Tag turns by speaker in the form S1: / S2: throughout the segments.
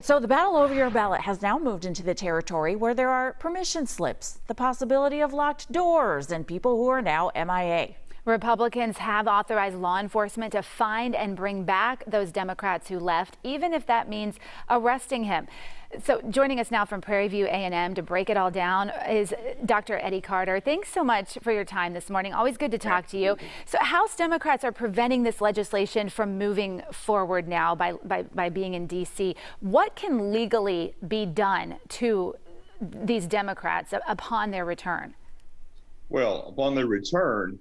S1: So the battle over your ballot has now moved into the territory where there are permission slips, the possibility of locked doors, and people who are now MIA.
S2: Republicans have authorized law enforcement to find and bring back those Democrats who left, even if that means arresting him. So joining us now from Prairie View A&M to break it all down is Dr. Eddy Carder. Thanks so much for your time this morning. Always good to talk to you. So House Democrats are preventing this legislation from moving forward now by being in D.C. What can legally be done to these Democrats upon their return?
S3: Well, upon their return,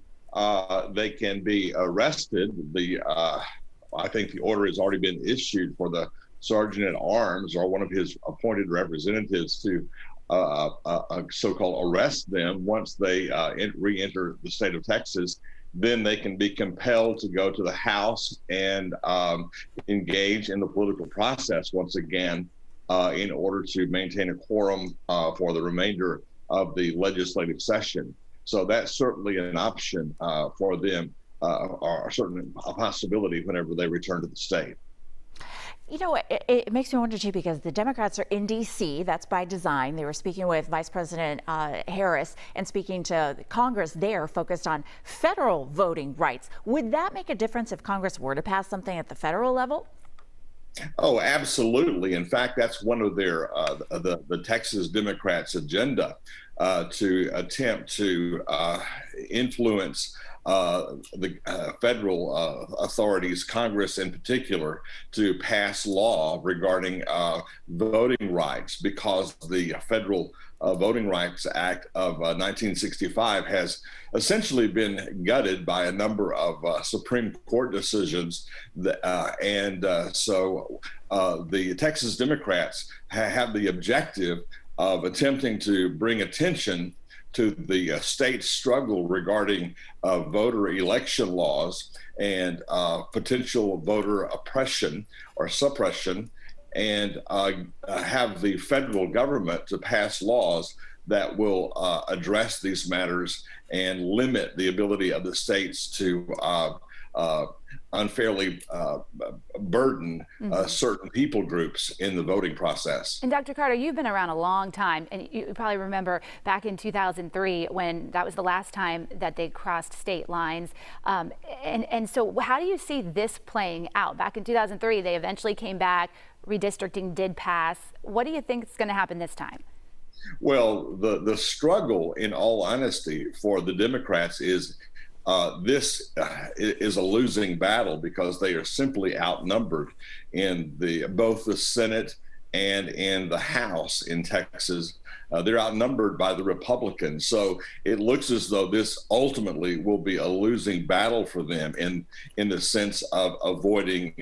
S3: they can be arrested. I think the order has already been issued for the sergeant at arms or one of his appointed representatives to so-called arrest them. Once they re-enter the state of Texas, then they can be compelled to go to the House and engage in the political process once again in order to maintain a quorum for the remainder of the legislative session. So that's certainly an option for them, or certainly a possibility whenever they return to the state.
S1: You know, it makes me wonder, too, because the Democrats are in D.C. That's by design. They were speaking with Vice President Harris and speaking to Congress there focused on federal voting rights. Would that make a difference if Congress were to pass something at the federal level?
S3: Oh, absolutely. In fact, that's one of their the Texas Democrats' agenda to attempt to influence the federal authorities, Congress in particular, to pass law regarding voting rights, because the Federal Voting Rights Act of 1965 has essentially been gutted by a number of Supreme Court decisions. So the Texas Democrats have the objective of attempting to bring attention to the state struggle regarding voter election laws and potential voter oppression or suppression, and have the federal government to pass laws that will address these matters and limit the ability of the states to unfairly burden certain people groups in the voting process.
S2: And Dr. Carder, you've been around a long time, and you probably remember back in 2003 when that was the last time that they crossed state lines. And so how do you see this playing out? Back in 2003, they eventually came back, redistricting did pass. What do you think is going to happen this time?
S3: Well, the struggle, in all honesty, for the Democrats is this is a losing battle because they are simply outnumbered in both the Senate and in the House in Texas. They're outnumbered by the Republicans. So it looks as though this ultimately will be a losing battle for them in the sense of avoiding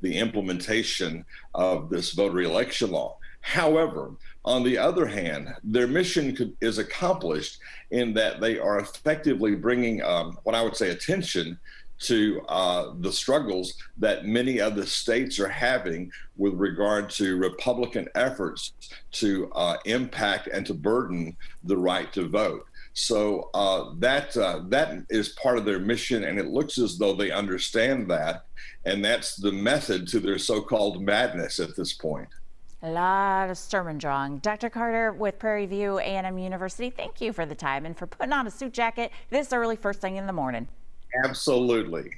S3: the implementation of this voter election law. However, on the other hand, their mission is accomplished in that they are effectively bringing what I would say attention to the struggles that many other states are having with regard to Republican efforts to impact and to burden the right to vote. So that is part of their mission, and it looks as though they understand that, and that's the method to their so-called madness at this point.
S1: A lot of sermon drawing. Dr. Carder with Prairie View A&M University, thank you for the time and for putting on a suit jacket this early, first thing in the morning.
S3: Absolutely.